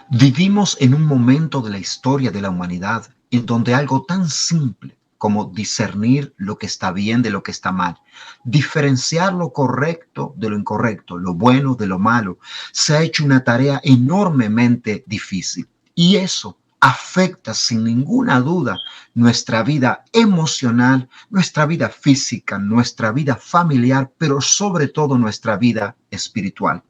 Vivimos en un momento de la historia de la humanidad en donde algo tan simple como discernir lo que está bien de lo que está mal, diferenciar lo correcto de lo incorrecto, lo bueno de lo malo, se ha hecho una tarea enormemente difícil. Y eso afecta sin ninguna duda nuestra vida emocional, nuestra vida física, nuestra vida familiar, pero sobre todo nuestra vida espiritual.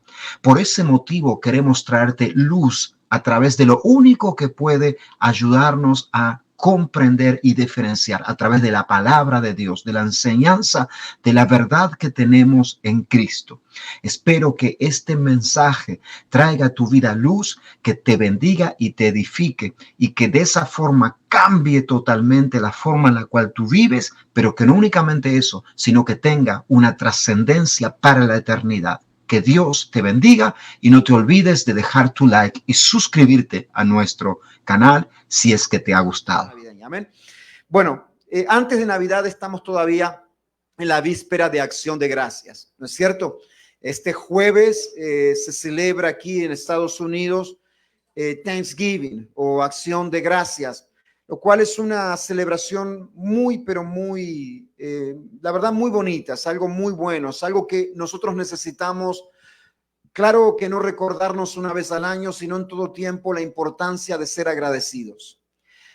Por ese motivo queremos traerte luz a través de lo único que puede ayudarnos a comprender y diferenciar a través de la palabra de Dios, de la enseñanza, de la verdad que tenemos en Cristo. Espero que este mensaje traiga a tu vida luz, que te bendiga y te edifique y que de esa forma cambie totalmente la forma en la cual tú vives, pero que no únicamente eso, sino que tenga una trascendencia para la eternidad. Que Dios te bendiga y no te olvides de dejar tu like y suscribirte a nuestro canal si es que te ha gustado. Amén. Bueno, antes de Navidad estamos todavía en la víspera de Acción de Gracias, ¿no es cierto? Este jueves se celebra aquí en Estados Unidos Thanksgiving o Acción de Gracias, lo cual es una celebración muy, pero muy, la verdad, muy bonita, es algo muy bueno, es algo que nosotros necesitamos. Claro que no recordarnos una vez al año, sino en todo tiempo la importancia de ser agradecidos,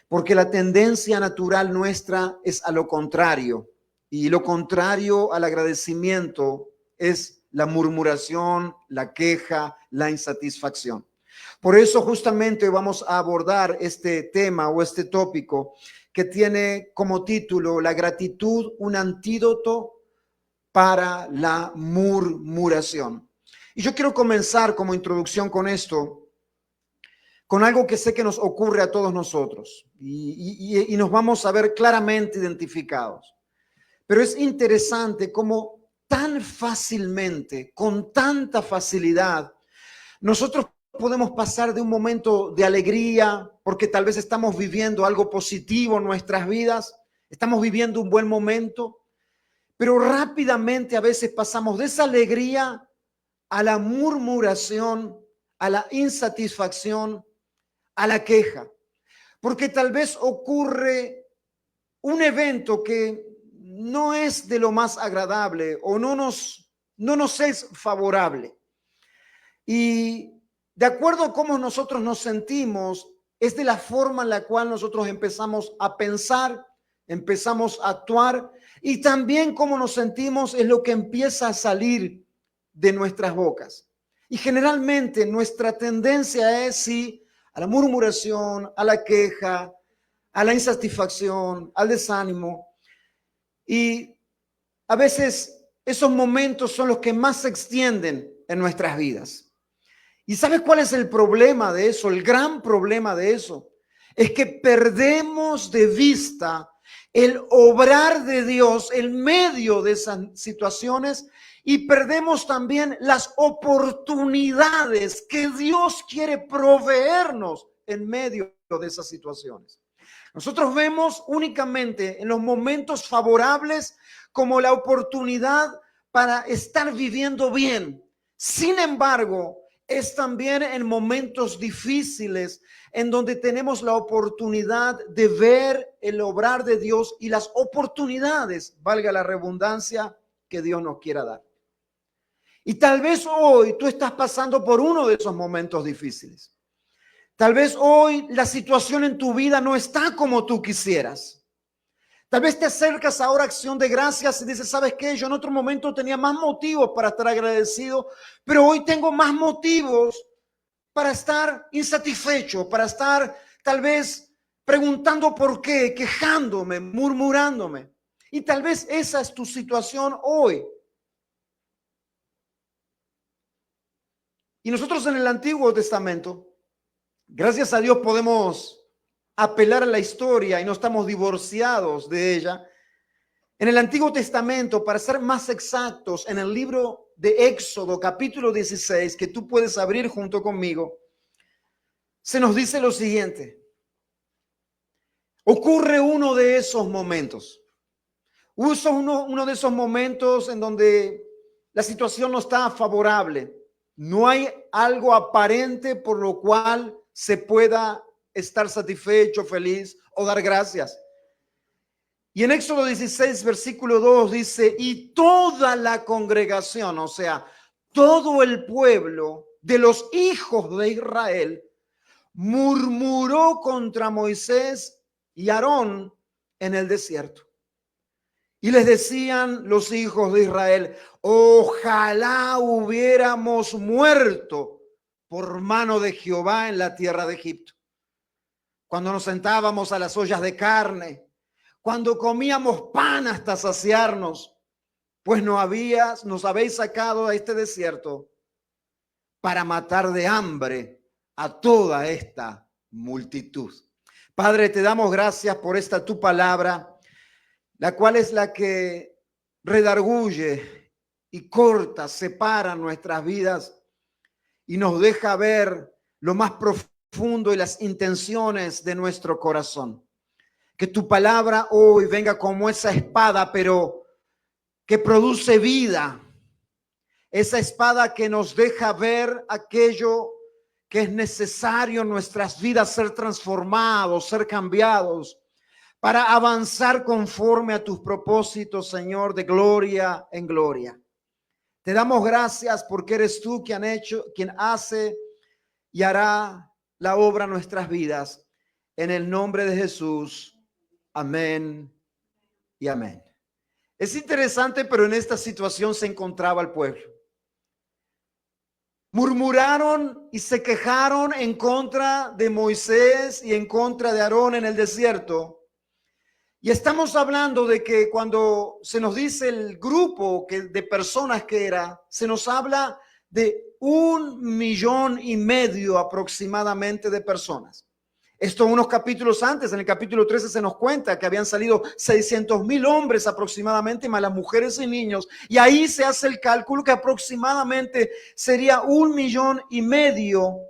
porque la tendencia natural nuestra es a lo contrario, y lo contrario al agradecimiento es la murmuración, la queja, la insatisfacción. Por eso justamente vamos a abordar este tema o este tópico que tiene como título la gratitud, un antídoto para la murmuración. Y yo quiero comenzar como introducción con esto, con algo que sé que nos ocurre a todos nosotros y nos vamos a ver claramente identificados. Pero es interesante cómo tan fácilmente, con tanta facilidad, nosotros podemos pasar de un momento de alegría porque tal vez estamos viviendo algo positivo en nuestras vidas, estamos viviendo un buen momento, pero rápidamente a veces pasamos de esa alegría a la murmuración, a la insatisfacción, a la queja, porque tal vez ocurre un evento que no es de lo más agradable o no nos es favorable. Y de acuerdo a cómo nosotros nos sentimos, es de la forma en la cual nosotros empezamos a pensar, empezamos a actuar y también cómo nos sentimos es lo que empieza a salir de nuestras bocas. Y generalmente nuestra tendencia es sí a la murmuración, a la queja, a la insatisfacción, al desánimo. Y a veces esos momentos son los que más se extienden en nuestras vidas. ¿Y sabes cuál es el problema de eso? El gran problema de eso es que perdemos de vista el obrar de Dios en medio de esas situaciones y perdemos también las oportunidades que Dios quiere proveernos en medio de esas situaciones. Nosotros vemos únicamente en los momentos favorables como la oportunidad para estar viviendo bien. Sin embargo, es también en momentos difíciles en donde tenemos la oportunidad de ver el obrar de Dios y las oportunidades, valga la redundancia, que Dios nos quiera dar. Y tal vez hoy tú estás pasando por uno de esos momentos difíciles. Tal vez hoy la situación en tu vida no está como tú quisieras. Tal vez te acercas ahora a Acción de Gracias y dices, ¿sabes qué? Yo en otro momento tenía más motivos para estar agradecido, pero hoy tengo más motivos para estar insatisfecho, para estar tal vez preguntando por qué, quejándome, murmurándome. Y tal vez esa es tu situación hoy. Y nosotros en el Antiguo Testamento, gracias a Dios podemos apelar a la historia y no estamos divorciados de ella. En el Antiguo Testamento, para ser más exactos, en el libro de Éxodo, capítulo 16, que tú puedes abrir junto conmigo, se nos dice lo siguiente. Ocurre uno de esos momentos. Uno de esos momentos en donde la situación no está favorable. No hay algo aparente por lo cual se pueda estar satisfecho, feliz o dar gracias. Y en Éxodo 16, versículo 2 dice, y toda la congregación, o sea, todo el pueblo de los hijos de Israel, murmuró contra Moisés y Aarón en el desierto. Y les decían los hijos de Israel, ojalá hubiéramos muerto por mano de Jehová en la tierra de Egipto. Cuando nos sentábamos a las ollas de carne, cuando comíamos pan hasta saciarnos, pues nos habéis sacado a este desierto para matar de hambre a toda esta multitud. Padre, te damos gracias por esta tu palabra, la cual es la que redarguye y corta, separa nuestras vidas y nos deja ver lo más profundo y las intenciones de nuestro corazón. Que tu palabra hoy venga como esa espada, pero que produce vida. Esa espada que nos deja ver aquello que es necesario en nuestras vidas, ser transformados, ser cambiados, para avanzar conforme a tus propósitos, Señor, de gloria en gloria. Te damos gracias porque eres tú quien hace y hará la obra en nuestras vidas. En el nombre de Jesús. Amén y amén. Es interesante, pero en esta situación se encontraba el pueblo. Murmuraron y se quejaron en contra de Moisés y en contra de Aarón en el desierto. Y estamos hablando de que cuando se nos dice el grupo de personas que era, se nos habla de 1,5 millones aproximadamente de personas. Esto unos capítulos antes, en el capítulo 13 se nos cuenta que habían salido 600,000 hombres aproximadamente, más las mujeres y niños. Y ahí se hace el cálculo que aproximadamente sería 1,5 millones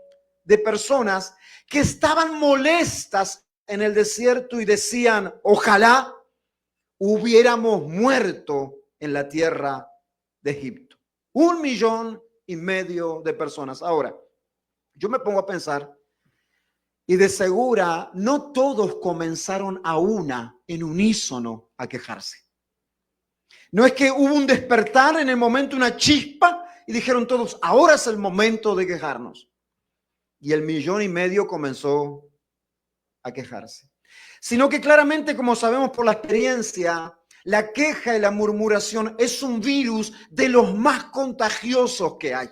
de personas que estaban molestas en el desierto y decían, ojalá hubiéramos muerto en la tierra de Egipto. 1,5 millones de personas. Ahora, yo me pongo a pensar, y de segura no todos comenzaron a en unísono a quejarse. No es que hubo un despertar en el momento, una chispa, y dijeron todos, ahora es el momento de quejarnos. Y 1,5 millones comenzó a quejarse. Sino que claramente, como sabemos por la experiencia, la queja y la murmuración es un virus de los más contagiosos que hay.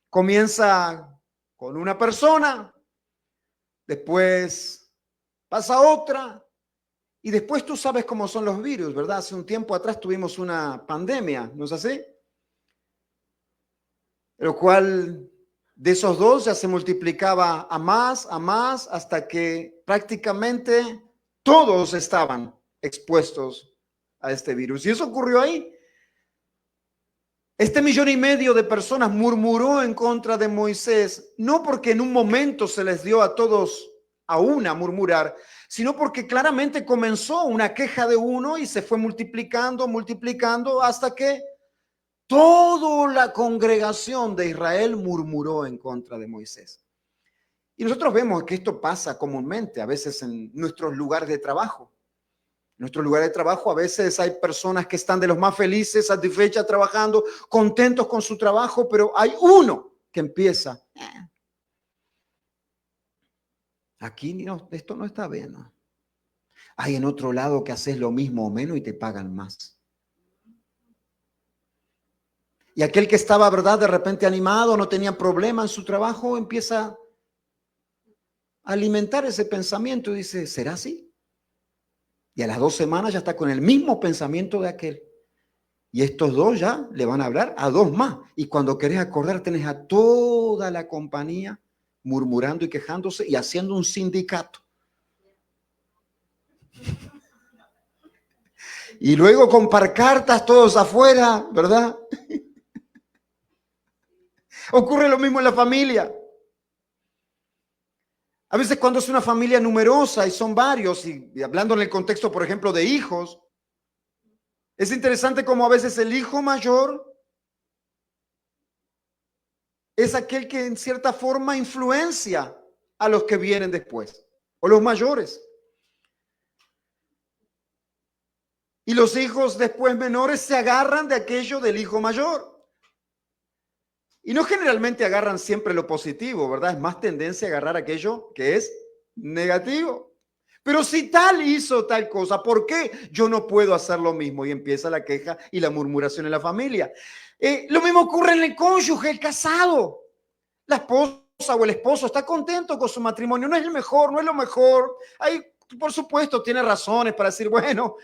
Comienza con una persona, después pasa otra, y después tú sabes cómo son los virus, ¿verdad? Hace un tiempo atrás tuvimos una pandemia, ¿no es así? Lo cual de esos dos ya se multiplicaba a más, hasta que prácticamente todos estaban expuestos a este virus. Y eso ocurrió ahí. 1,5 millones de personas murmuró en contra de Moisés, no porque en un momento se les dio a todos a murmurar, sino porque claramente comenzó una queja de uno y se fue multiplicando hasta que toda la congregación de Israel murmuró en contra de Moisés. Y nosotros vemos que esto pasa comúnmente, a veces en nuestros lugares de trabajo. En nuestro lugar de trabajo a veces hay personas que están de los más felices, satisfechas, trabajando, contentos con su trabajo, pero hay uno que empieza. Aquí no, esto no está bien, ¿no? Hay en otro lado que haces lo mismo o menos y te pagan más. Y aquel que estaba, ¿verdad?, de repente animado, no tenía problema en su trabajo, empieza a alimentar ese pensamiento y dice, ¿será así? Y a las 2 semanas ya está con el mismo pensamiento de aquel. Y estos dos ya le van a hablar a 2 más. Y cuando querés acordar, tenés a toda la compañía murmurando y quejándose y haciendo un sindicato. Y luego con pancartas todos afuera, ¿verdad? Ocurre lo mismo en la familia. A veces cuando es una familia numerosa y son varios, y hablando en el contexto, por ejemplo, de hijos, es interesante cómo a veces el hijo mayor es aquel que en cierta forma influencia a los que vienen después, o los mayores. Y los hijos después menores se agarran de aquello del hijo mayor. Y no generalmente agarran siempre lo positivo, ¿verdad? Es más tendencia a agarrar aquello que es negativo. Pero si tal hizo tal cosa, ¿por qué yo no puedo hacer lo mismo? Y empieza la queja y la murmuración en la familia. Lo mismo ocurre en el cónyuge, el casado. La esposa o el esposo está contento con su matrimonio, no es el mejor, no es lo mejor. Hay, por supuesto, tiene razones para decir, bueno,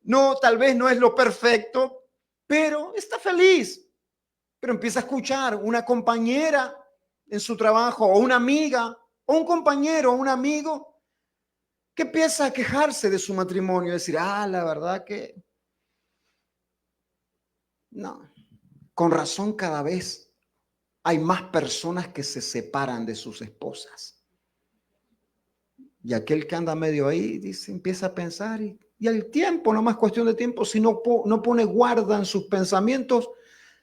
no, tal vez no es lo perfecto, pero está feliz. Pero empieza a escuchar una compañera en su trabajo, o una amiga, o un compañero, o un amigo, que empieza a quejarse de su matrimonio, decir, la verdad que no, con razón cada vez hay más personas que se separan de sus esposas. Y aquel que anda medio ahí, dice, empieza a pensar y al tiempo, no más cuestión de tiempo, si no pone guarda en sus pensamientos,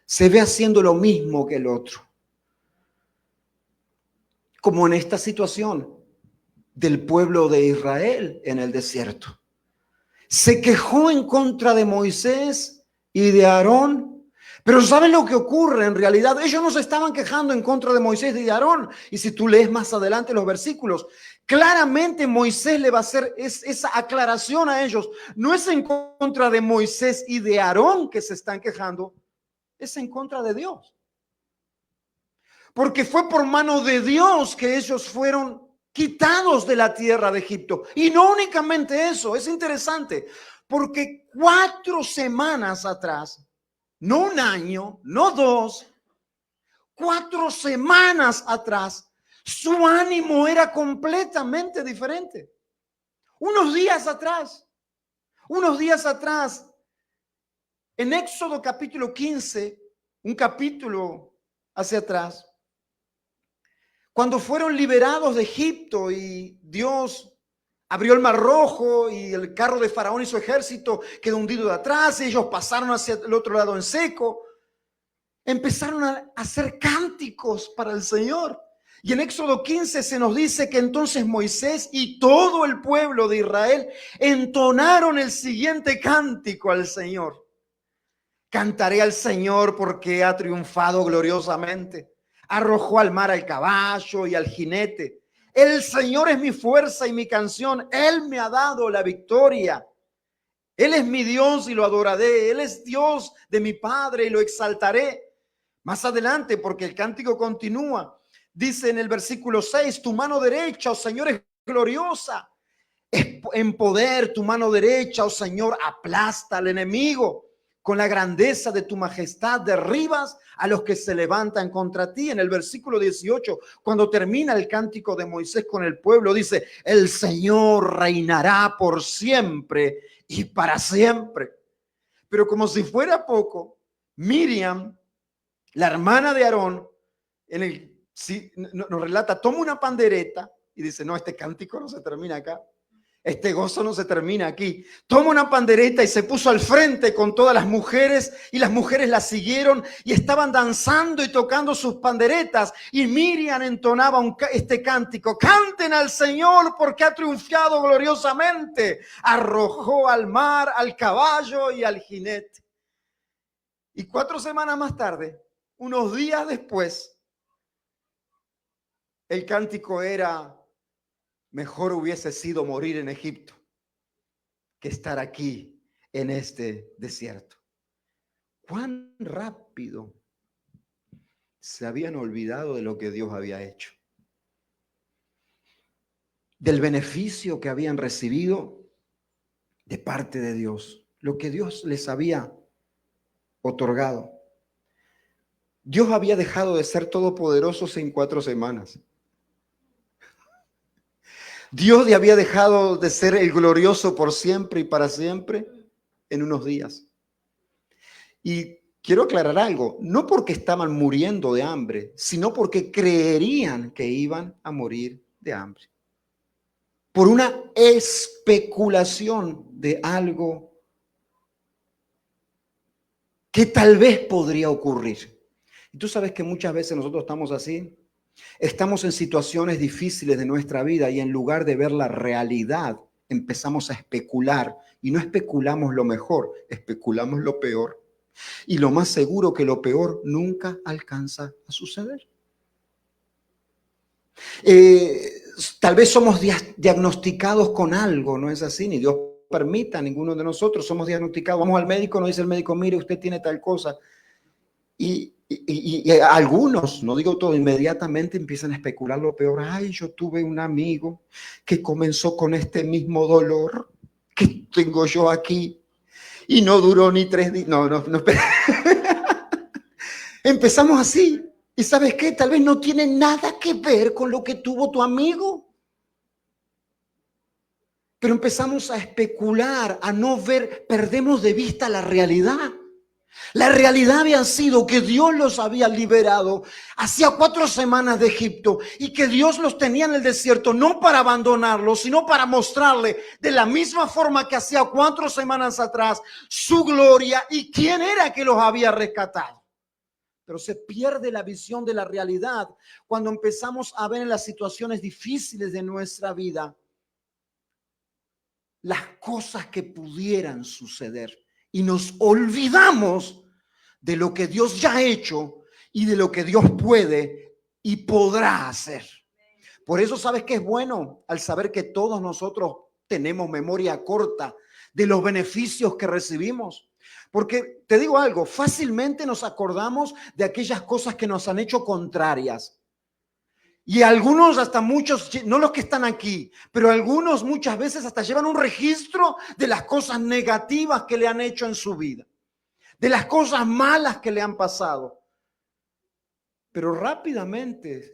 se ve haciendo lo mismo que el otro. Como en esta situación del pueblo de Israel en el desierto. Se quejó en contra de Moisés y de Aarón. Pero ¿saben lo que ocurre en realidad? Ellos no se estaban quejando en contra de Moisés y de Aarón. Y si tú lees más adelante los versículos, claramente Moisés le va a hacer esa aclaración a ellos. No es en contra de Moisés y de Aarón que se están quejando, es en contra de Dios. Porque fue por mano de Dios que ellos fueron quitados de la tierra de Egipto. Y no únicamente eso, es interesante, porque 4 semanas atrás, no un año, no 2, 4 semanas atrás, su ánimo era completamente diferente. Unos días atrás, en Éxodo capítulo 15, un capítulo hacia atrás, cuando fueron liberados de Egipto y Dios abrió el Mar Rojo y el carro de Faraón y su ejército quedó hundido de atrás y ellos pasaron hacia el otro lado en seco, empezaron a hacer cánticos para el Señor. Y en Éxodo 15 se nos dice que entonces Moisés y todo el pueblo de Israel entonaron el siguiente cántico al Señor. Cantaré al Señor porque ha triunfado gloriosamente. Arrojó al mar al caballo y al jinete. El Señor es mi fuerza y mi canción. Él me ha dado la victoria. Él es mi Dios y lo adoraré. Él es Dios de mi Padre y lo exaltaré. Más adelante, porque el cántico continúa, dice en el versículo 6, tu mano derecha, oh Señor, es gloriosa. En poder tu mano derecha, oh Señor, aplasta al enemigo. Con la grandeza de tu majestad derribas a los que se levantan contra ti. En el versículo 18, cuando termina el cántico de Moisés con el pueblo, dice, el Señor reinará por siempre y para siempre. Pero como si fuera poco, Miriam, la hermana de Aarón, nos relata, toma una pandereta y dice, no, este cántico no se termina acá. Este gozo no se termina aquí. Toma una pandereta y se puso al frente con todas las mujeres y las mujeres la siguieron y estaban danzando y tocando sus panderetas y Miriam entonaba este cántico. Canten al Señor porque ha triunfado gloriosamente. Arrojó al mar, al caballo y al jinete. Y 4 semanas más tarde, unos días después, el cántico era: mejor hubiese sido morir en Egipto que estar aquí en este desierto. Cuán rápido se habían olvidado de lo que Dios había hecho, del beneficio que habían recibido de parte de Dios, lo que Dios les había otorgado. Dios había dejado de ser todopoderoso en 4 semanas. Dios había dejado de ser el glorioso por siempre y para siempre en unos días. Y quiero aclarar algo, no porque estaban muriendo de hambre, sino porque creerían que iban a morir de hambre. Por una especulación de algo que tal vez podría ocurrir. Y tú sabes que muchas veces nosotros estamos así. Estamos en situaciones difíciles de nuestra vida y en lugar de ver la realidad, empezamos a especular. Y no especulamos lo mejor, especulamos lo peor. Y lo más seguro que lo peor nunca alcanza a suceder. Tal vez somos diagnosticados con algo, ¿no es así? Ni Dios permita, ninguno de nosotros somos diagnosticados. Vamos al médico, nos dice el médico, mire, usted tiene tal cosa. Y algunos, no digo todo, inmediatamente empiezan a especular lo peor. Ay, yo tuve un amigo que comenzó con este mismo dolor que tengo yo aquí y no duró ni 3 días. No. Empezamos así. ¿Y sabes qué? Tal vez no tiene nada que ver con lo que tuvo tu amigo. Pero empezamos a especular, a no ver, perdemos de vista la realidad. La realidad había sido que Dios los había liberado hacía 4 semanas de Egipto y que Dios los tenía en el desierto no para abandonarlos, sino para mostrarle de la misma forma que hacía 4 semanas atrás su gloria y quién era que los había rescatado. Pero se pierde la visión de la realidad cuando empezamos a ver en las situaciones difíciles de nuestra vida las cosas que pudieran suceder. Y nos olvidamos de lo que Dios ya ha hecho y de lo que Dios puede y podrá hacer. Por eso, ¿sabes qué es bueno? Al saber que todos nosotros tenemos memoria corta de los beneficios que recibimos. Porque te digo algo, fácilmente nos acordamos de aquellas cosas que nos han hecho contrarias. Y algunos, hasta muchos, no los que están aquí, pero algunos muchas veces hasta llevan un registro de las cosas negativas que le han hecho en su vida, de las cosas malas que le han pasado. Pero rápidamente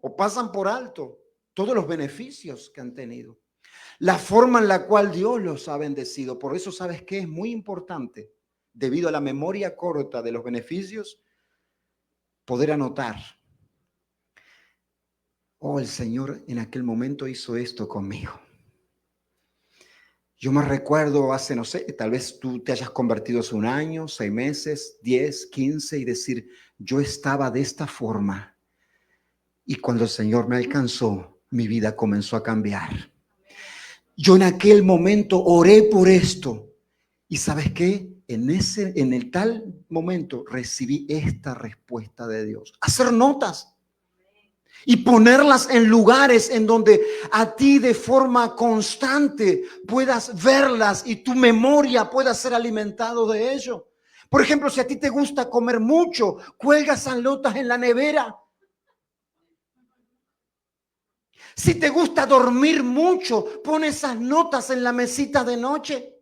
o pasan por alto todos los beneficios que han tenido, la forma en la cual Dios los ha bendecido. Por eso, ¿sabes qué? Es muy importante, debido a la memoria corta de los beneficios, poder anotar. Oh, el Señor en aquel momento hizo esto conmigo. Yo me recuerdo hace, no sé, tal vez tú te hayas convertido hace 1 año, 6 meses, 10, 15 y decir, yo estaba de esta forma. Y cuando el Señor me alcanzó, mi vida comenzó a cambiar. Yo en aquel momento oré por esto. ¿Y sabes qué? En el tal momento recibí esta respuesta de Dios. Hacer notas. Y ponerlas en lugares en donde a ti de forma constante puedas verlas y tu memoria pueda ser alimentado de ello. Por ejemplo, si a ti te gusta comer mucho, cuelga esas notas en la nevera. Si te gusta dormir mucho, pon esas notas en la mesita de noche.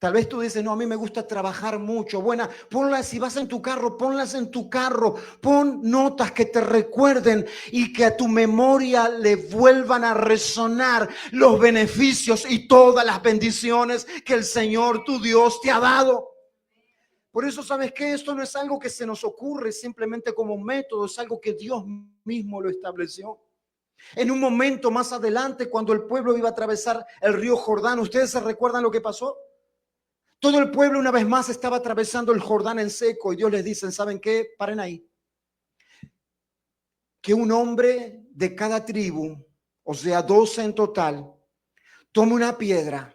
Tal vez tú dices, no, a mí me gusta trabajar mucho. Bueno, ponlas, si vas en tu carro, ponlas en tu carro. Pon notas que te recuerden y que a tu memoria le vuelvan a resonar los beneficios y todas las bendiciones que el Señor tu Dios te ha dado. Por eso, ¿sabes qué? Esto no es algo que se nos ocurre simplemente como un método, es algo que Dios mismo lo estableció. En un momento más adelante, cuando el pueblo iba a atravesar el río Jordán, ¿ustedes se recuerdan lo que pasó? Todo el pueblo una vez más estaba atravesando el Jordán en seco y Dios les dice, ¿saben qué? Paren ahí. Que un hombre de cada tribu, o sea 12 en total, tome una piedra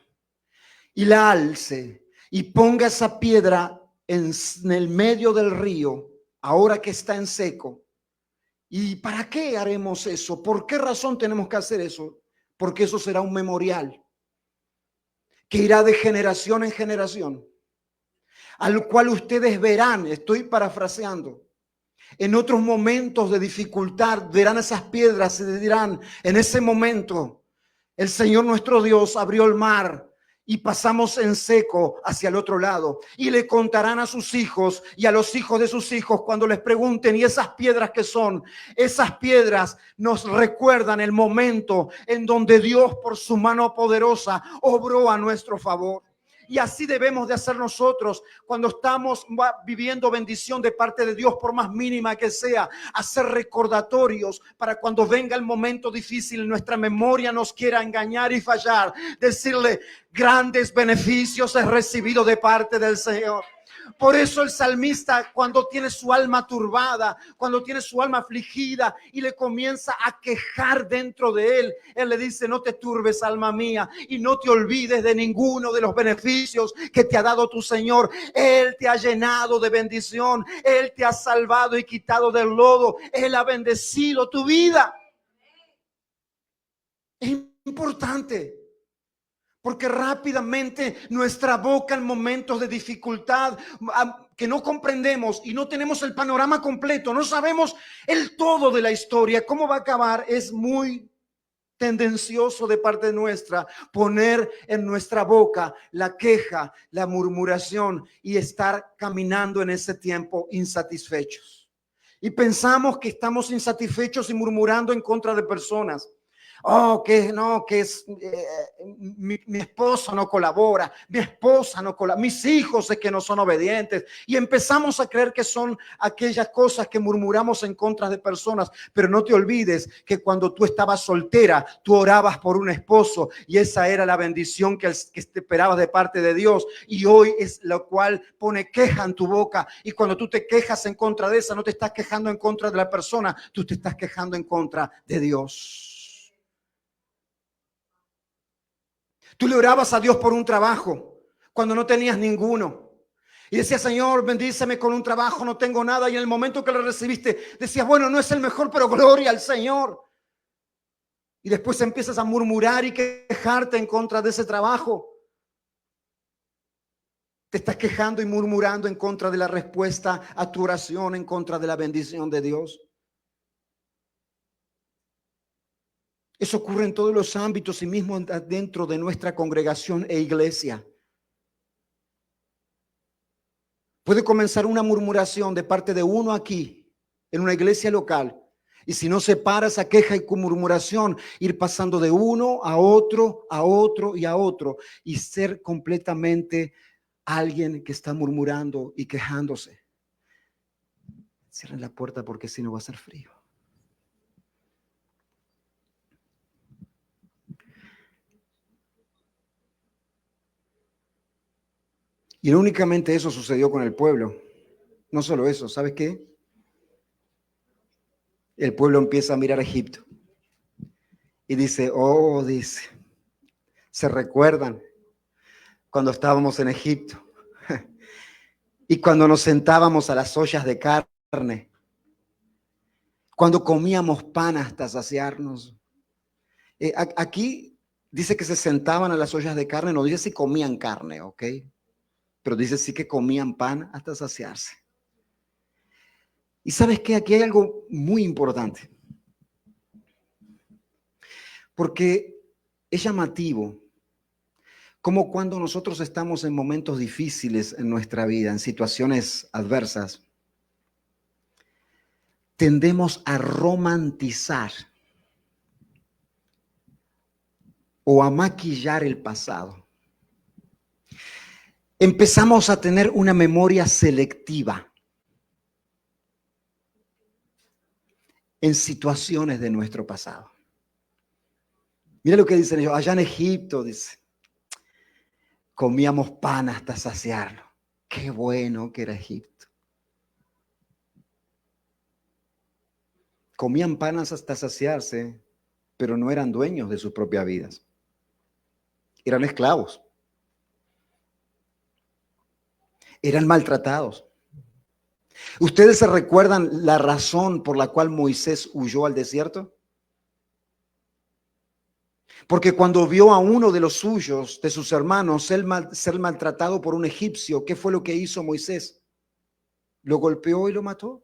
y la alce y ponga esa piedra en el medio del río, ahora que está en seco. ¿Y para qué haremos eso? ¿Por qué razón tenemos que hacer eso? Porque eso será un memorial que irá de generación en generación, al cual ustedes verán, estoy parafraseando, en otros momentos de dificultad, verán esas piedras y dirán, en ese momento, el Señor nuestro Dios abrió el mar y pasamos en seco hacia el otro lado. Y le contarán a sus hijos y a los hijos de sus hijos cuando les pregunten, ¿y esas piedras qué son? Esas piedras nos recuerdan el momento en donde Dios por su mano poderosa obró a nuestro favor. Y así debemos de hacer nosotros cuando estamos viviendo bendición de parte de Dios, por más mínima que sea, hacer recordatorios para cuando venga el momento difícil, nuestra memoria nos quiera engañar y fallar, decirle, grandes beneficios he recibido de parte del Señor. Por eso el salmista, cuando tiene su alma turbada, cuando tiene su alma afligida y le comienza a quejar dentro de él, él le dice: no te turbes, alma mía, y no te olvides de ninguno de los beneficios que te ha dado tu Señor. Él te ha llenado de bendición, Él te ha salvado y quitado del lodo, Él ha bendecido tu vida. Es importante, porque rápidamente nuestra boca en momentos de dificultad que no comprendemos y no tenemos el panorama completo, no sabemos el todo de la historia, cómo va a acabar, es muy tendencioso de parte nuestra poner en nuestra boca la queja, la murmuración y estar caminando en ese tiempo insatisfechos. Y pensamos que estamos insatisfechos y murmurando en contra de personas. Oh, que no, que es mi esposo no colabora, mi esposa no colabora, mis hijos es que no son obedientes. Y empezamos a creer que son aquellas cosas que murmuramos en contra de personas. Pero no te olvides que cuando tú estabas soltera, tú orabas por un esposo y esa era la bendición que te esperabas de parte de Dios. Y hoy es lo cual pone queja en tu boca. Y cuando tú te quejas en contra de esa, no te estás quejando en contra de la persona, tú te estás quejando en contra de Dios. Tú le orabas a Dios por un trabajo cuando no tenías ninguno. Y decías: Señor, bendíceme con un trabajo, no tengo nada. Y en el momento que lo recibiste, decías: bueno, no es el mejor, pero gloria al Señor. Y después empiezas a murmurar y quejarte en contra de ese trabajo. Te estás quejando y murmurando en contra de la respuesta a tu oración, en contra de la bendición de Dios. Eso ocurre en todos los ámbitos y mismo dentro de nuestra congregación e iglesia. Puede comenzar una murmuración de parte de uno aquí, en una iglesia local. Y si no se para esa queja y murmuración, ir pasando de uno a otro, a otro y a otro. Y ser completamente alguien que está murmurando y quejándose. Cierren la puerta porque si no va a ser frío. Y no únicamente eso sucedió con el pueblo. No solo eso, ¿sabes qué? El pueblo empieza a mirar a Egipto. Y dice: oh, dice, se recuerdan cuando estábamos en Egipto y cuando nos sentábamos a las ollas de carne, cuando comíamos pan hasta saciarnos. Aquí dice que se sentaban a las ollas de carne, no dice si comían carne, ¿ok? Pero dice sí que comían pan hasta saciarse. Y ¿sabes qué? Aquí hay algo muy importante, porque es llamativo como cuando nosotros estamos en momentos difíciles en nuestra vida, en situaciones adversas, tendemos a romantizar o a maquillar el pasado. Empezamos a tener una memoria selectiva en situaciones de nuestro pasado. Mira lo que dicen ellos, allá en Egipto, dice, comíamos pan hasta saciarlo. Qué bueno que era Egipto. Comían pan hasta saciarse, pero no eran dueños de sus propias vidas. Eran esclavos. Eran maltratados. ¿Ustedes se recuerdan la razón por la cual Moisés huyó al desierto? Porque cuando vio a uno de los suyos, de sus hermanos, ser maltratado por un egipcio, ¿qué fue lo que hizo Moisés? Lo golpeó y lo mató.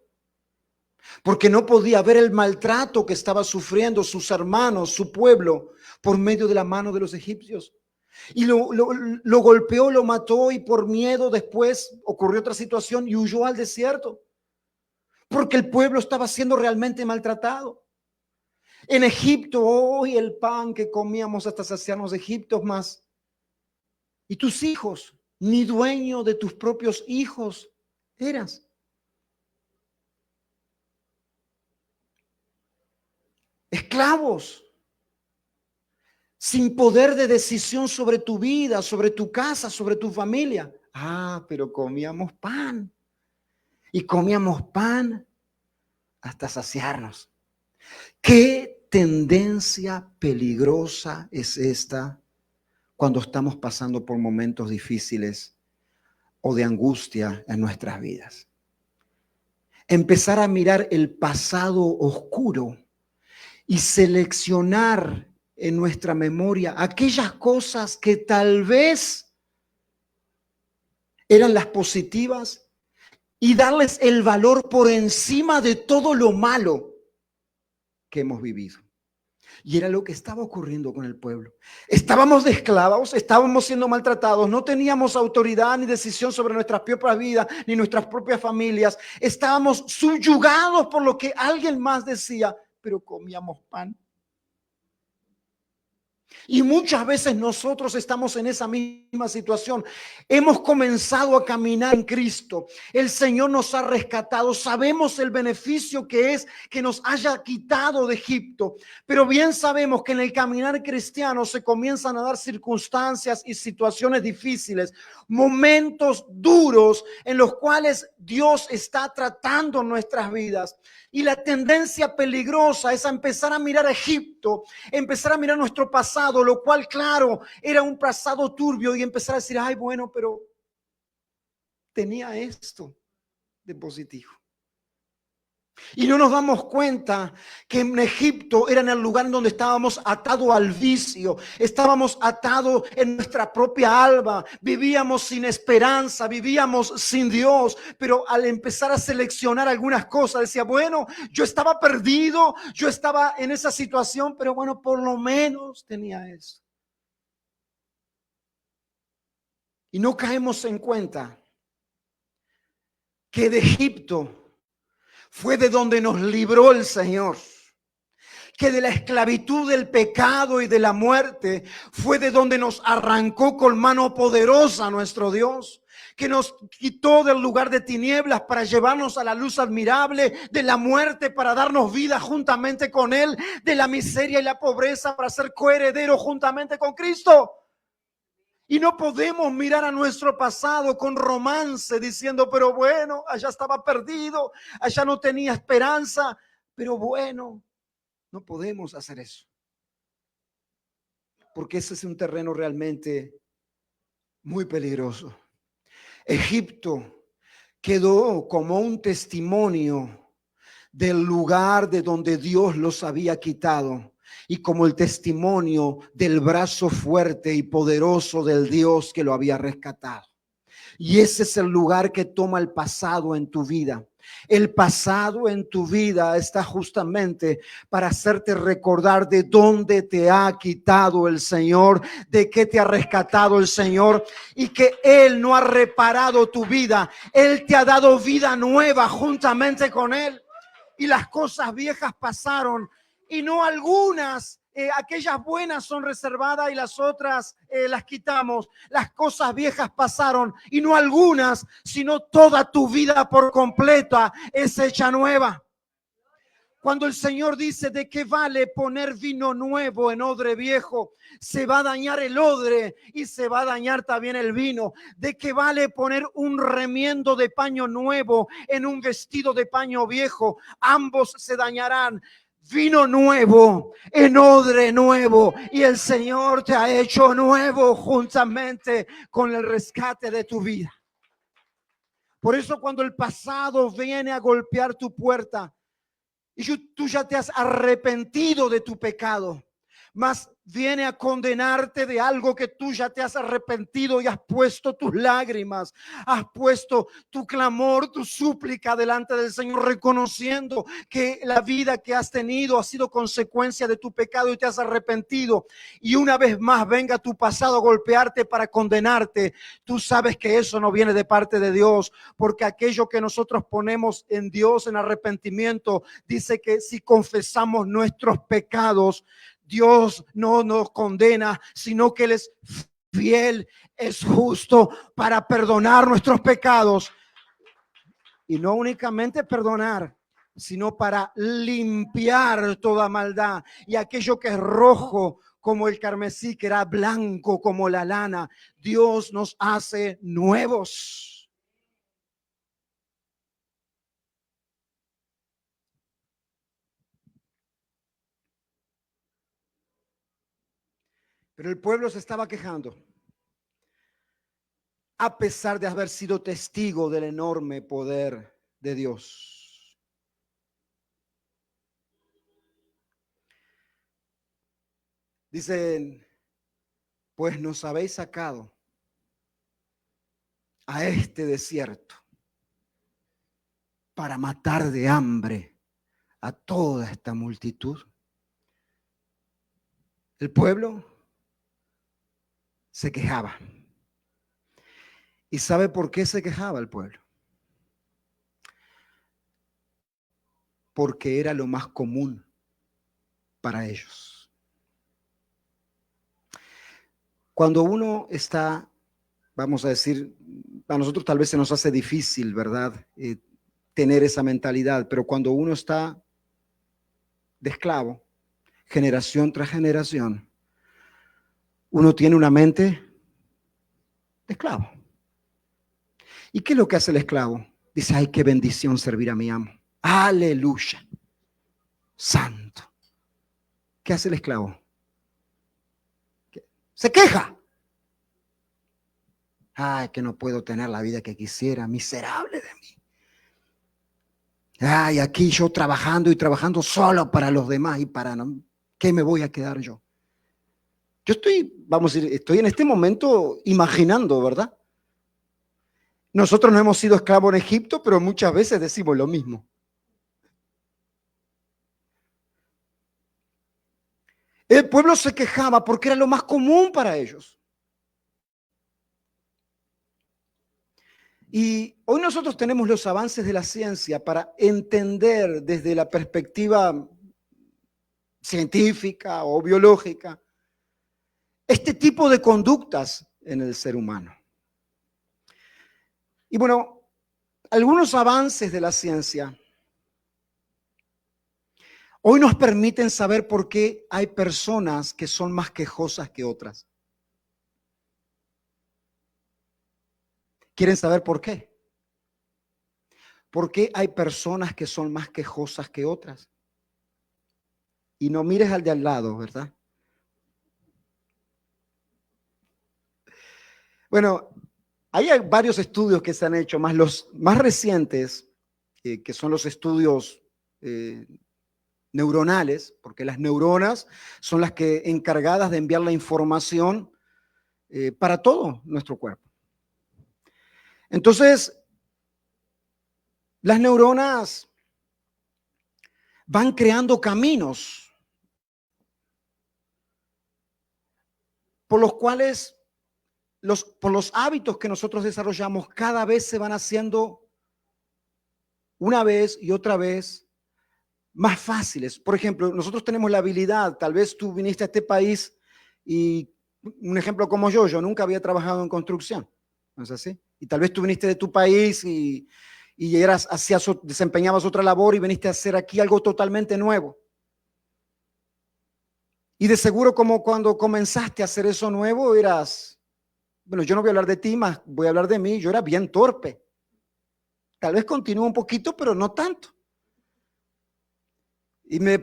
Porque no podía ver el maltrato que estaba sufriendo sus hermanos, su pueblo, por medio de la mano de los egipcios. Y lo golpeó, lo mató y por miedo después ocurrió otra situación y huyó al desierto. Porque el pueblo estaba siendo realmente maltratado. En Egipto, hoy el pan que comíamos hasta saciarnos de Egipto más. Y tus hijos, ni dueño de tus propios hijos eras. Esclavos. sin poder de decisión sobre tu vida, sobre tu casa, sobre tu familia. Pero comíamos pan. Y comíamos pan hasta saciarnos. ¿Qué tendencia peligrosa es esta cuando estamos pasando por momentos difíciles o de angustia en nuestras vidas? Empezar a mirar el pasado oscuro y seleccionar en nuestra memoria aquellas cosas que tal vez eran las positivas y darles el valor por encima de todo lo malo que hemos vivido. Y era lo que estaba ocurriendo con el pueblo. Estábamos de esclavos, estábamos siendo maltratados, no teníamos autoridad ni decisión sobre nuestras propias vidas, ni nuestras propias familias. Estábamos subyugados por lo que alguien más decía, pero comíamos pan. Y muchas veces nosotros estamos en esa misma situación. Hemos comenzado a caminar en Cristo. El Señor nos ha rescatado. Sabemos el beneficio que es que nos haya quitado de Egipto. Pero bien sabemos que en el caminar cristiano se comienzan a dar circunstancias y situaciones difíciles, momentos duros en los cuales Dios está tratando nuestras vidas. Y la tendencia peligrosa es a empezar a mirar a Egipto, empezar a mirar nuestro pasado, lo cual, claro, era un pasado turbio, y empezar a decir, ay, bueno, pero tenía esto de positivo. Y no nos damos cuenta que en Egipto era en el lugar en donde estábamos atados al vicio, estábamos atados en nuestra propia alma, vivíamos sin esperanza, vivíamos sin Dios. Pero al empezar a seleccionar algunas cosas, decía, bueno, yo estaba perdido, yo estaba en esa situación, pero bueno, por lo menos tenía eso. Y no caemos en cuenta que de Egipto fue de donde nos libró el Señor, que de la esclavitud del pecado y de la muerte fue de donde nos arrancó con mano poderosa nuestro Dios, que nos quitó del lugar de tinieblas para llevarnos a la luz admirable, de la muerte para darnos vida juntamente con Él, de la miseria y la pobreza para ser coherederos juntamente con Cristo. Y no podemos mirar a nuestro pasado con romance diciendo, pero bueno, allá estaba perdido, allá no tenía esperanza, pero bueno, no podemos hacer eso. Porque ese es un terreno realmente muy peligroso. Egipto quedó como un testimonio del lugar de donde Dios los había quitado, y como el testimonio del brazo fuerte y poderoso del Dios que lo había rescatado. Y ese es el lugar que toma el pasado en tu vida. El pasado en tu vida está justamente para hacerte recordar de dónde te ha quitado el Señor, de qué te ha rescatado el Señor, y que Él no ha reparado tu vida. Él te ha dado vida nueva juntamente con Él. Y las cosas viejas pasaron, y no algunas, aquellas buenas son reservadas y las otras las quitamos. Las cosas viejas pasaron, y no algunas, sino toda tu vida por completa es hecha nueva. Cuando el Señor dice, ¿de qué vale poner vino nuevo en odre viejo? Se va a dañar el odre y se va a dañar también el vino. ¿De qué vale poner un remiendo de paño nuevo en un vestido de paño viejo? Ambos se dañarán. Vino nuevo en odre nuevo, y el Señor te ha hecho nuevo juntamente con el rescate de tu vida. Por eso cuando el pasado viene a golpear tu puerta y tú ya te has arrepentido de tu pecado, mas viene a condenarte de algo que tú ya te has arrepentido y has puesto tus lágrimas, has puesto tu clamor, tu súplica delante del Señor, reconociendo que la vida que has tenido ha sido consecuencia de tu pecado y te has arrepentido, y una vez más venga tu pasado a golpearte para condenarte. Tú sabes que eso no viene de parte de Dios, porque aquello que nosotros ponemos en Dios en arrepentimiento dice que si confesamos nuestros pecados, Dios no nos condena, sino que Él es fiel, es justo para perdonar nuestros pecados. Y no únicamente perdonar, sino para limpiar toda maldad. Y aquello que es rojo como el carmesí, que era blanco como la lana. Dios nos hace nuevos. Pero el pueblo se estaba quejando, a pesar de haber sido testigo del enorme poder de Dios. Dicen, pues nos habéis sacado a este desierto para matar de hambre a toda esta multitud. El pueblo se quejaba. ¿Y sabe por qué se quejaba el pueblo? Porque era lo más común para ellos. Cuando uno está, vamos a decir, a nosotros tal vez se nos hace difícil, ¿verdad? Tener esa mentalidad, pero cuando uno está de esclavo, generación tras generación, uno tiene una mente de esclavo. ¿Y qué es lo que hace el esclavo? Dice, ay, qué bendición servir a mi amo. Aleluya. Santo. ¿Qué hace el esclavo? Se queja. Ay, que no puedo tener la vida que quisiera, miserable de mí. Ay, aquí yo trabajando y trabajando solo para los demás y para no, ¿qué me voy a quedar yo? Yo estoy, vamos a decir, estoy en este momento imaginando, ¿verdad? Nosotros no hemos sido esclavos en Egipto, pero muchas veces decimos lo mismo. El pueblo se quejaba porque era lo más común para ellos. Y hoy nosotros tenemos los avances de la ciencia para entender desde la perspectiva científica o biológica este tipo de conductas en el ser humano. Y bueno, algunos avances de la ciencia hoy nos permiten saber por qué hay personas que son más quejosas que otras. ¿Quieren saber por qué? ¿Por qué hay personas que son más quejosas que otras? Y no mires al de al lado, ¿verdad? Bueno, hay varios estudios que se han hecho, más los más recientes, que son los estudios neuronales, porque las neuronas son las que encargadas de enviar la información para todo nuestro cuerpo. Entonces, las neuronas van creando caminos por los cuales por los hábitos que nosotros desarrollamos cada vez se van haciendo una vez y otra vez más fáciles. Por ejemplo, nosotros tenemos la habilidad, tal vez tú viniste a este país y un ejemplo como yo nunca había trabajado en construcción, ¿no es así? Y tal vez tú viniste de tu país y desempeñabas otra labor y viniste a hacer aquí algo totalmente nuevo. Y de seguro como cuando comenzaste a hacer eso nuevo eras, bueno, yo no voy a hablar de ti, más voy a hablar de mí, yo era bien torpe. Tal vez continúo un poquito, pero no tanto. Y una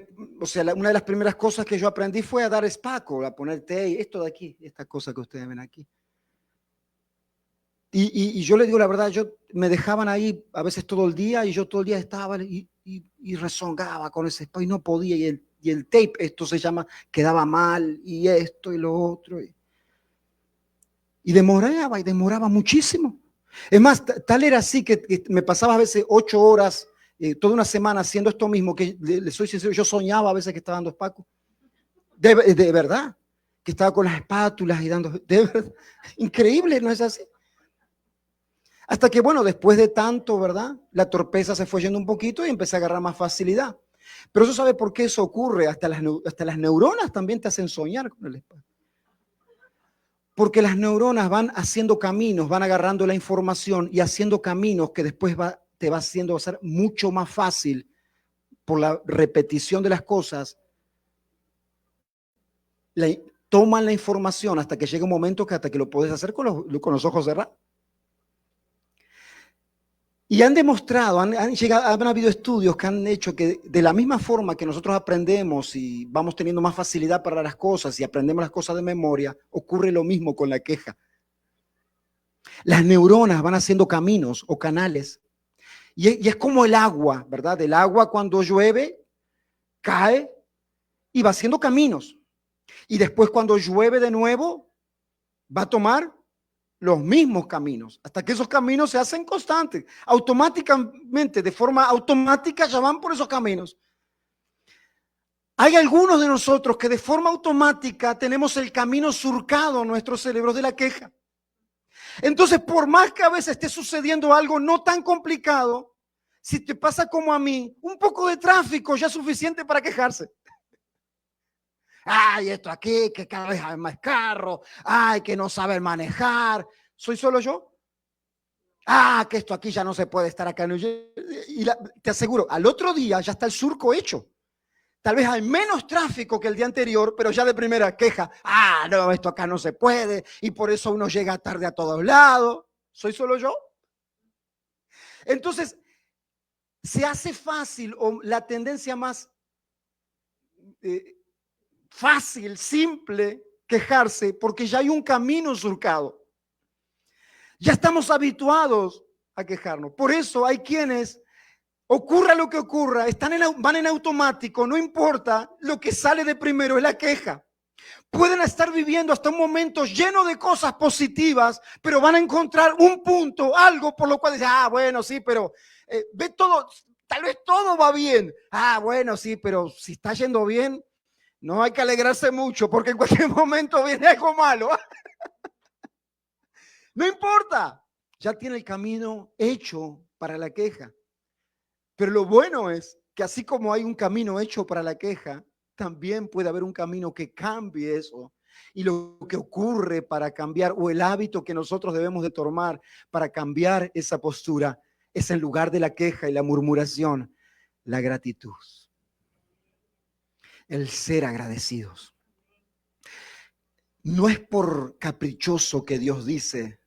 de las primeras cosas que yo aprendí fue a dar espaco, a poner té, esto de aquí, esta cosa que ustedes ven aquí. Y yo le digo la verdad, me dejaban ahí a veces todo el día y yo todo el día estaba y rezongaba con ese espacio y no podía. Y el tape, esto se llama, quedaba mal y esto y lo otro. Y demoraba muchísimo. Es más, tal era así que me pasaba a veces 8 horas, toda una semana haciendo esto mismo, que le soy sincero, yo soñaba a veces que estaba dando espaco. De verdad, que estaba con las espátulas y dando, de verdad, increíble, ¿no es así? Hasta que, bueno, después de tanto, ¿verdad? La torpeza se fue yendo un poquito y empecé a agarrar más facilidad. Pero eso sabe por qué eso ocurre. Hasta las neuronas también te hacen soñar con el espacio. Porque las neuronas van haciendo caminos, van agarrando la información y haciendo caminos que después te va haciendo ser mucho más fácil por la repetición de las cosas toman la información hasta que llega un momento que hasta que lo puedes hacer con los ojos cerrados. Y han demostrado, han habido estudios que han hecho que de la misma forma que nosotros aprendemos y vamos teniendo más facilidad para las cosas y aprendemos las cosas de memoria, ocurre lo mismo con la queja. Las neuronas van haciendo caminos o canales. Y es como el agua, ¿verdad? El agua cuando llueve, cae y va haciendo caminos. Y después cuando llueve de nuevo, va a tomar los mismos caminos, hasta que esos caminos se hacen constantes. Automáticamente, de forma automática, ya van por esos caminos. Hay algunos de nosotros que de forma automática tenemos el camino surcado en nuestros cerebros de la queja. Entonces, por más que a veces esté sucediendo algo no tan complicado, si te pasa como a mí, un poco de tráfico ya es suficiente para quejarse. Ay, esto aquí, que cada vez hay más carros. Ay, que no saben manejar. ¿Soy solo yo? Ah, que esto aquí ya no se puede estar acá. Y te aseguro, al otro día ya está el surco hecho. Tal vez hay menos tráfico que el día anterior, pero ya de primera queja. Ah, no, esto acá no se puede. Y por eso uno llega tarde a todos lados. ¿Soy solo yo? Entonces, se hace fácil, o la tendencia más fácil, simple, quejarse, porque ya hay un camino surcado. Ya estamos habituados a quejarnos. Por eso hay quienes, ocurra lo que ocurra, van en automático, no importa, lo que sale de primero es la queja. Pueden estar viviendo hasta un momento lleno de cosas positivas, pero van a encontrar un punto, algo por lo cual dicen, ah, bueno, sí, pero ve todo, tal vez todo va bien. Ah, bueno, sí, pero si está yendo bien, no hay que alegrarse mucho porque en cualquier momento viene algo malo. No importa, ya tiene el camino hecho para la queja. Pero lo bueno es que así como hay un camino hecho para la queja, también puede haber un camino que cambie eso. Y lo que ocurre para cambiar, o el hábito que nosotros debemos de tomar para cambiar esa postura, es en lugar de la queja y la murmuración, la gratitud. El ser agradecidos. No es por caprichoso que Dios dice,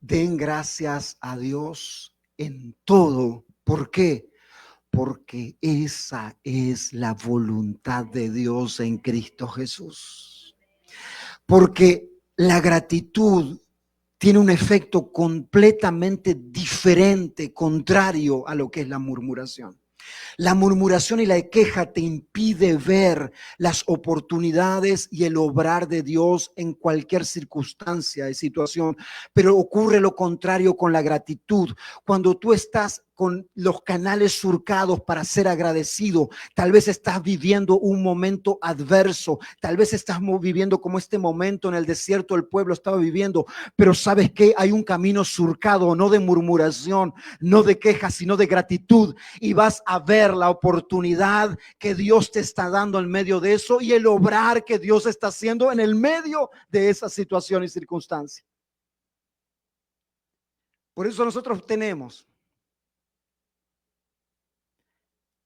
den gracias a Dios en todo. ¿Por qué? Porque esa es la voluntad de Dios en Cristo Jesús. Porque la gratitud tiene un efecto completamente diferente, contrario a lo que es la murmuración. La murmuración y la queja te impide ver las oportunidades y el obrar de Dios en cualquier circunstancia y situación, pero ocurre lo contrario con la gratitud. Cuando tú estás con los canales surcados para ser agradecido, tal vez estás viviendo un momento adverso, tal vez estás viviendo como este momento en el desierto el pueblo estaba viviendo, pero ¿sabes qué? Hay un camino surcado, no de murmuración, no de queja, sino de gratitud, y vas a ver la oportunidad que Dios te está dando en medio de eso y el obrar que Dios está haciendo en el medio de esa situación y circunstancia. Por eso nosotros tenemos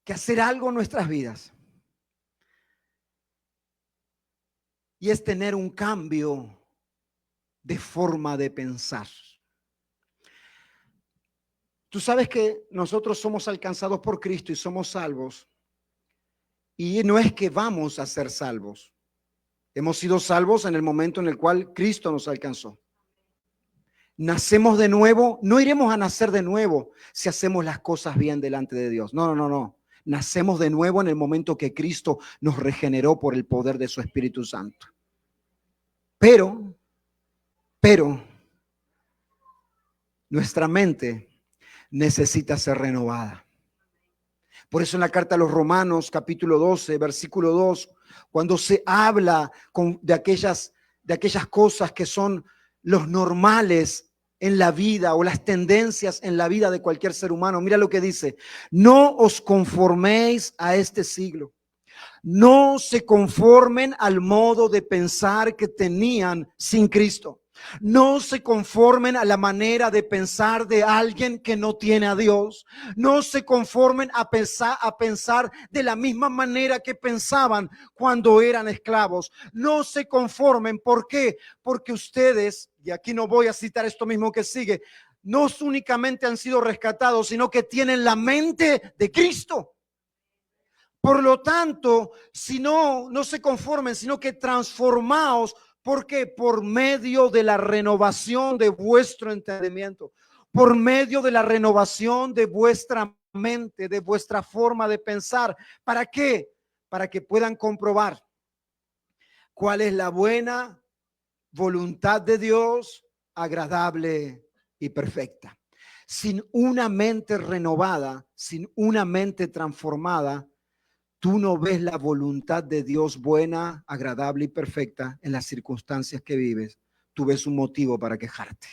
que hacer algo en nuestras vidas. Y es tener un cambio de forma de pensar. Tú sabes que nosotros somos alcanzados por Cristo y somos salvos. Y no es que vamos a ser salvos. Hemos sido salvos en el momento en el cual Cristo nos alcanzó. Nacemos de nuevo. No iremos a nacer de nuevo si hacemos las cosas bien delante de Dios. No. Nacemos de nuevo en el momento que Cristo nos regeneró por el poder de su Espíritu Santo. Pero, nuestra mente necesita ser renovada. Por eso en la carta a los Romanos, capítulo 12, versículo 2, cuando se habla de aquellas cosas que son los normales en la vida o las tendencias en la vida de cualquier ser humano. Mira lo que dice: no os conforméis a este siglo. No se conformen al modo de pensar que tenían sin Cristo. No se conformen a la manera de pensar de alguien que no tiene a Dios. No se conformen a pensar de la misma manera que pensaban cuando eran esclavos. No se conformen. ¿Por qué? Porque ustedes, y aquí no voy a citar esto mismo que sigue, no únicamente han sido rescatados, sino que tienen la mente de Cristo. Por lo tanto, si no se conformen, sino que transformaos. ¿Por qué? Por medio de la renovación de vuestro entendimiento, por medio de la renovación de vuestra mente, de vuestra forma de pensar. ¿Para qué? Para que puedan comprobar cuál es la buena voluntad de Dios, agradable y perfecta. Sin una mente renovada, sin una mente transformada, tú no ves la voluntad de Dios buena, agradable y perfecta en las circunstancias que vives. Tú ves un motivo para quejarte.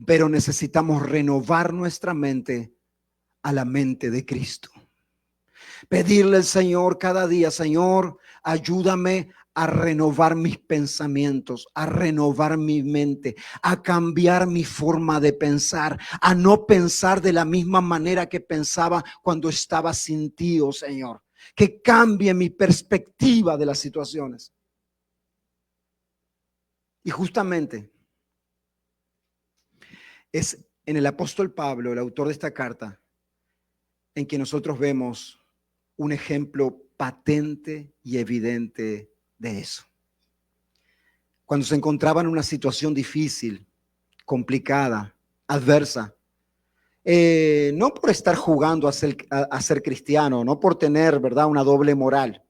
Pero necesitamos renovar nuestra mente a la mente de Cristo. Pedirle al Señor cada día: Señor, ayúdame a renovar mis pensamientos, a renovar mi mente, a cambiar mi forma de pensar, a no pensar de la misma manera que pensaba cuando estaba sin ti, oh Señor. Que cambie mi perspectiva de las situaciones. Y justamente es en el apóstol Pablo, el autor de esta carta, en que nosotros vemos un ejemplo patente y evidente de eso. Cuando se encontraba en una situación difícil, complicada, adversa, no por estar jugando a ser cristiano, no por tener, ¿verdad?, una doble moral,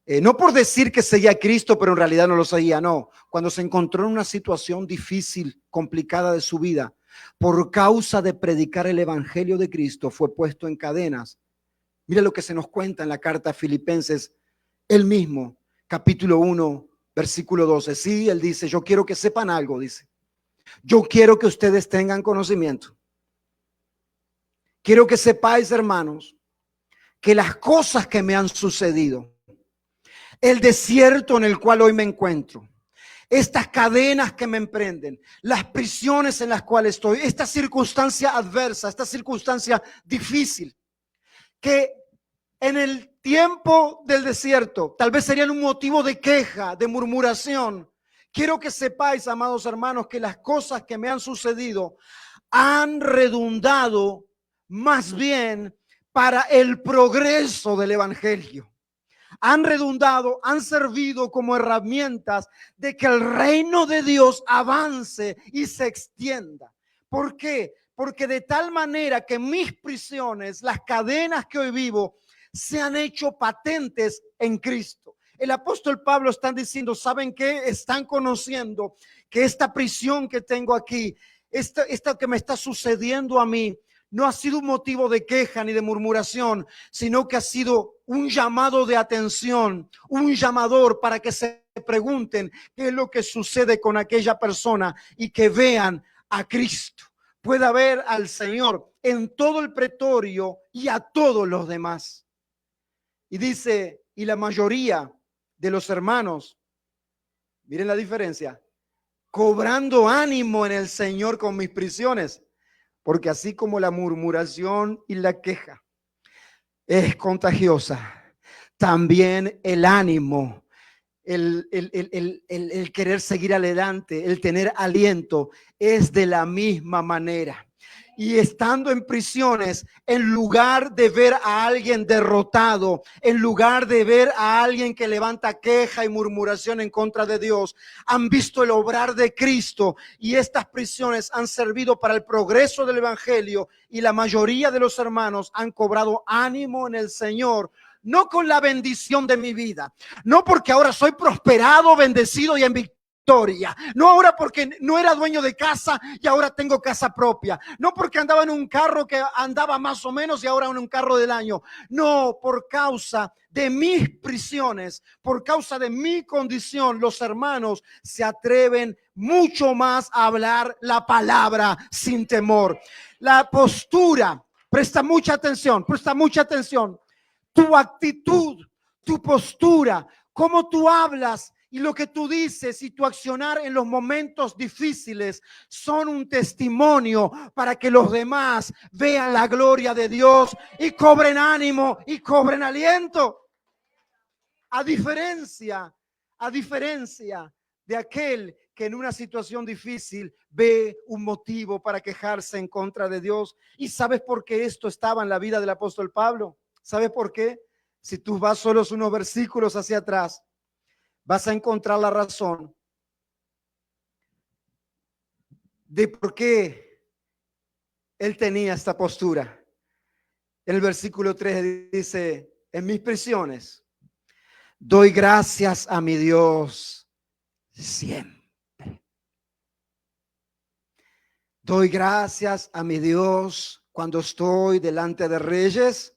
no por decir que seguía a Cristo, pero en realidad no lo seguía, no. Cuando se encontró en una situación difícil, complicada de su vida, por causa de predicar el evangelio de Cristo, fue puesto en cadenas. Mira lo que se nos cuenta en la carta a Filipenses, él mismo, capítulo 1, versículo 12. Sí, él dice: yo quiero que sepan algo, dice. Yo quiero que ustedes tengan conocimiento. Quiero que sepáis, hermanos, que las cosas que me han sucedido, el desierto en el cual hoy me encuentro, estas cadenas que me emprenden, las prisiones en las cuales estoy, esta circunstancia adversa, esta circunstancia difícil, que en el tiempo del desierto tal vez serían un motivo de queja, de murmuración. Quiero que sepáis, amados hermanos, que las cosas que me han sucedido han redundado más bien para el progreso del evangelio. Han redundado, han servido como herramientas de que el reino de Dios avance y se extienda. ¿Por qué? Porque de tal manera que mis prisiones, las cadenas que hoy vivo, se han hecho patentes en Cristo. El apóstol Pablo está diciendo: ¿saben qué? Están conociendo que esta prisión que tengo aquí, esta que me está sucediendo a mí, no ha sido un motivo de queja ni de murmuración, sino que ha sido un llamado de atención, un llamador para que se pregunten qué es lo que sucede con aquella persona y que vean a Cristo. Pueda ver al Señor en todo el pretorio y a todos los demás. Y dice: y la mayoría de los hermanos, miren la diferencia, cobrando ánimo en el Señor con mis prisiones, porque así como la murmuración y la queja es contagiosa, también el ánimo, el querer seguir adelante, el tener aliento, es de la misma manera. Y estando en prisiones, en lugar de ver a alguien derrotado, en lugar de ver a alguien que levanta queja y murmuración en contra de Dios, han visto el obrar de Cristo, y estas prisiones han servido para el progreso del evangelio, y la mayoría de los hermanos han cobrado ánimo en el Señor. No con la bendición de mi vida, no porque ahora soy prosperado, bendecido y en victoria. No ahora porque no era dueño de casa y ahora tengo casa propia. No porque andaba en un carro que andaba más o menos y ahora en un carro del año. No, por causa de mis prisiones, por causa de mi condición, los hermanos se atreven mucho más a hablar la palabra sin temor. La postura, presta mucha atención. Tu actitud, tu postura, cómo tú hablas Y lo que tú dices y tu accionar en los momentos difíciles son un testimonio para que los demás vean la gloria de Dios y cobren ánimo y cobren aliento. A diferencia de aquel que en una situación difícil ve un motivo para quejarse en contra de Dios. ¿Y sabes por qué esto estaba en la vida del apóstol Pablo? ¿Sabes por qué? Si tú vas solo unos versículos hacia atrás, vas a encontrar la razón de por qué él tenía esta postura. En el versículo 3 dice: en mis prisiones doy gracias a mi Dios siempre. Doy gracias a mi Dios cuando estoy delante de reyes,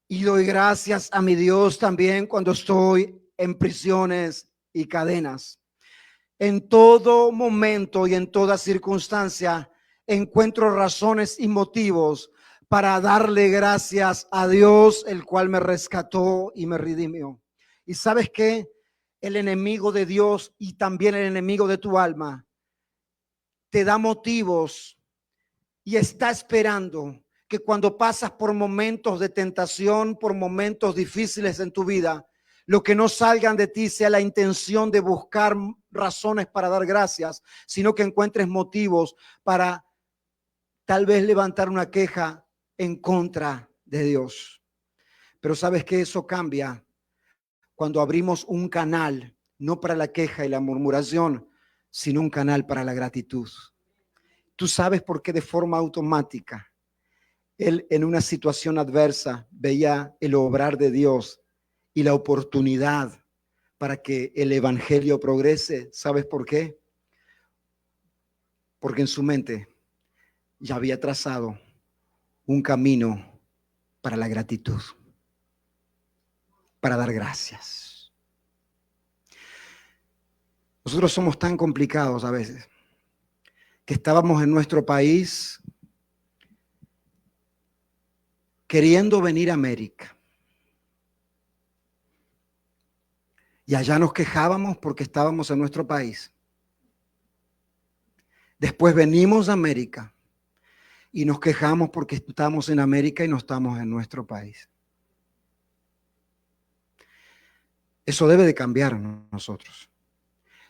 y doy gracias a mi Dios también cuando estoy en prisiones y cadenas. En todo momento y en toda circunstancia encuentro razones y motivos para darle gracias a Dios, el cual me rescató y me redimió. ¿Y sabes qué? El enemigo de Dios y también el enemigo de tu alma te da motivos y está esperando que cuando pasas por momentos de tentación, por momentos difíciles en tu vida, lo que no salgan de ti sea la intención de buscar razones para dar gracias, sino que encuentres motivos para tal vez levantar una queja en contra de Dios. Pero sabes que eso cambia cuando abrimos un canal, no para la queja y la murmuración, sino un canal para la gratitud. Tú sabes por qué de forma automática él, en una situación adversa, veía el obrar de Dios y la oportunidad para que el evangelio progrese. ¿Sabes por qué? Porque en su mente ya había trazado un camino para la gratitud, para dar gracias. Nosotros somos tan complicados a veces que estábamos en nuestro país queriendo venir a América. Y allá nos quejábamos porque estábamos en nuestro país. Después venimos a América y nos quejamos porque estamos en América y no estamos en nuestro país. Eso debe de cambiar en nosotros.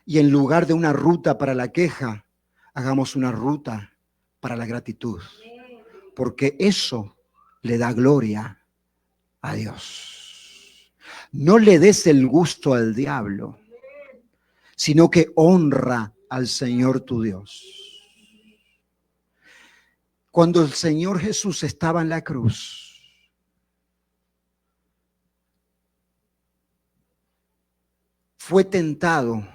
Y en lugar de una ruta para la queja, hagamos una ruta para la gratitud. Porque eso le da gloria a Dios. No le des el gusto al diablo, sino que honra al Señor tu Dios. Cuando el Señor Jesús estaba en la cruz, fue tentado,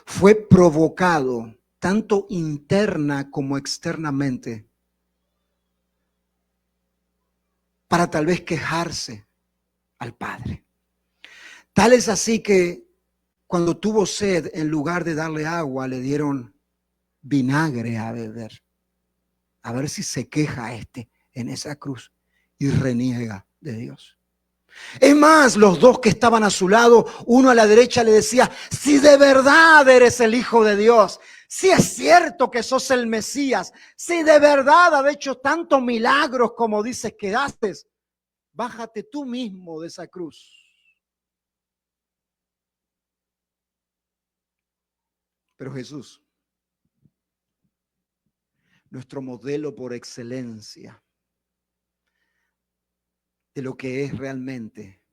fue provocado, tanto interna como externamente, para tal vez quejarse al Padre. Tal es así que cuando tuvo sed, en lugar de darle agua, le dieron vinagre a beber. A ver si se queja en esa cruz y reniega de Dios. Es más, los dos que estaban a su lado, uno a la derecha le decía: si de verdad eres el Hijo de Dios, si es cierto que sos el Mesías, si de verdad has hecho tantos milagros como dices que haces, bájate tú mismo de esa cruz. Pero Jesús, nuestro modelo por excelencia de lo que es realmente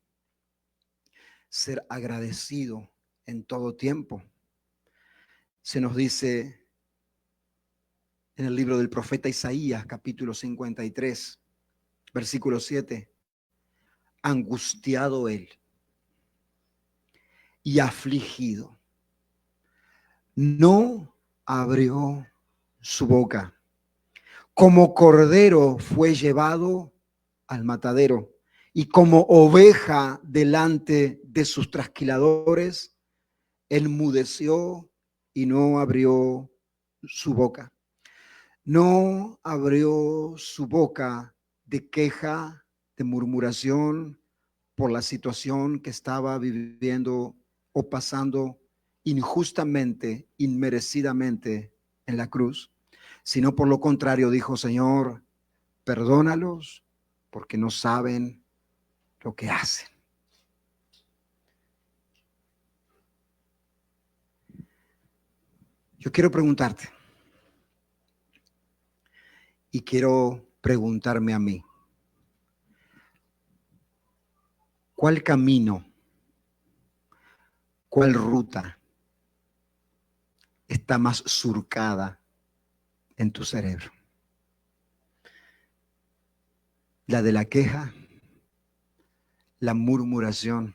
ser agradecido en todo tiempo, se nos dice en el libro del profeta Isaías, capítulo 53, versículo 7, angustiado él y afligido, no abrió su boca. Como cordero fue llevado al matadero, y como oveja delante de sus trasquiladores, enmudeció y no abrió su boca. No abrió su boca de queja, de murmuración por la situación que estaba viviendo o pasando injustamente, inmerecidamente en la cruz, sino por lo contrario dijo, Señor, perdónalos porque no saben lo que hacen. Yo quiero preguntarte y quiero preguntarme a mí, ¿cuál camino, cuál ruta está más surcada en tu cerebro? ¿La de la queja, la murmuración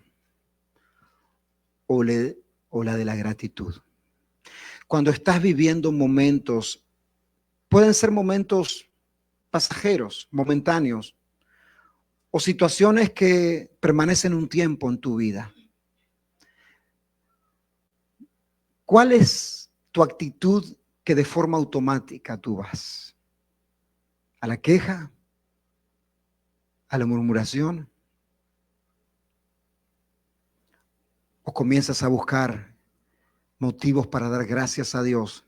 o la de la gratitud? Cuando estás viviendo momentos, pueden ser momentos pasajeros, momentáneos, o situaciones que permanecen un tiempo en tu vida. ¿Cuál es tu actitud que de forma automática tú vas? ¿A la queja? ¿A la murmuración? ¿O comienzas a buscar motivos para dar gracias a Dios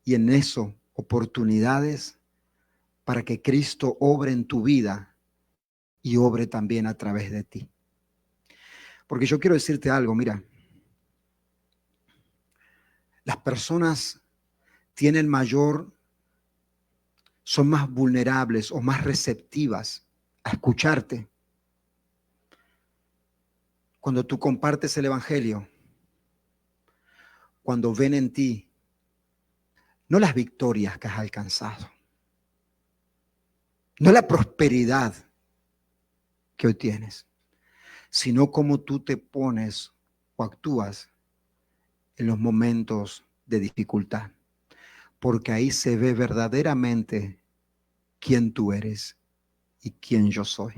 y en eso oportunidades para que Cristo obre en tu vida y obre también a través de ti? Porque yo quiero decirte algo, mira, las personas son más vulnerables o más receptivas a escucharte cuando tú compartes el evangelio, cuando ven en ti no las victorias que has alcanzado, no la prosperidad que hoy tienes, sino cómo tú te pones o actúas en los momentos de dificultad, porque ahí se ve verdaderamente quién tú eres y quién yo soy.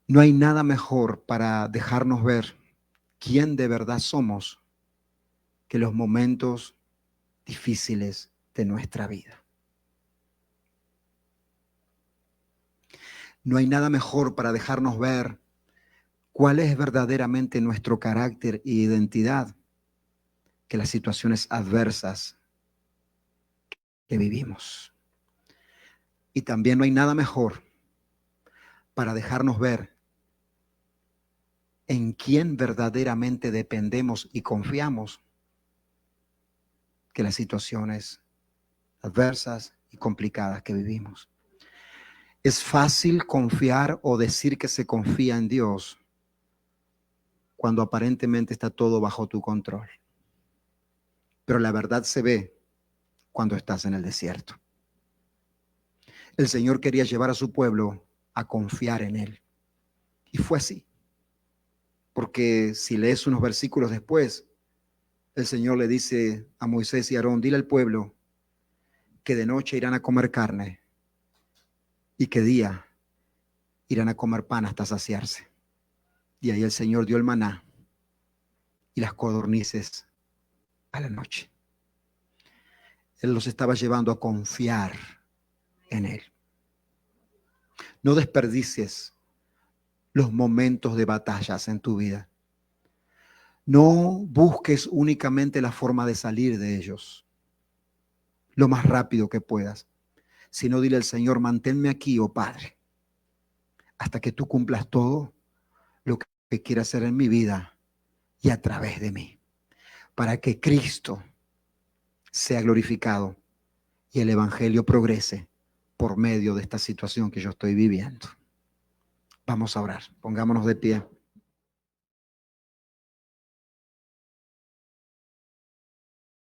No hay nada mejor para dejarnos ver quién de verdad somos que los momentos difíciles de nuestra vida. No hay nada mejor para dejarnos ver cuál es verdaderamente nuestro carácter e identidad que las situaciones adversas que vivimos. Y también no hay nada mejor para dejarnos ver en quién verdaderamente dependemos y confiamos que las situaciones adversas y complicadas que vivimos. Es fácil confiar o decir que se confía en Dios cuando aparentemente está todo bajo tu control. Pero la verdad se ve cuando estás en el desierto. El Señor quería llevar a su pueblo a confiar en Él. Y fue así. Porque si lees unos versículos después, el Señor le dice a Moisés y a Aarón, dile al pueblo que de noche irán a comer carne y que día irán a comer pan hasta saciarse. Y ahí el Señor dio el maná y las codornices a la noche. Él los estaba llevando a confiar en Él. No desperdicies los momentos de batallas en tu vida. No busques únicamente la forma de salir de ellos lo más rápido que puedas, sino dile al Señor, manténme aquí, oh Padre, hasta que tú cumplas todo lo que quieras hacer en mi vida y a través de mí, para que Cristo sea glorificado y el evangelio progrese por medio de esta situación que yo estoy viviendo. Vamos a orar, pongámonos de pie.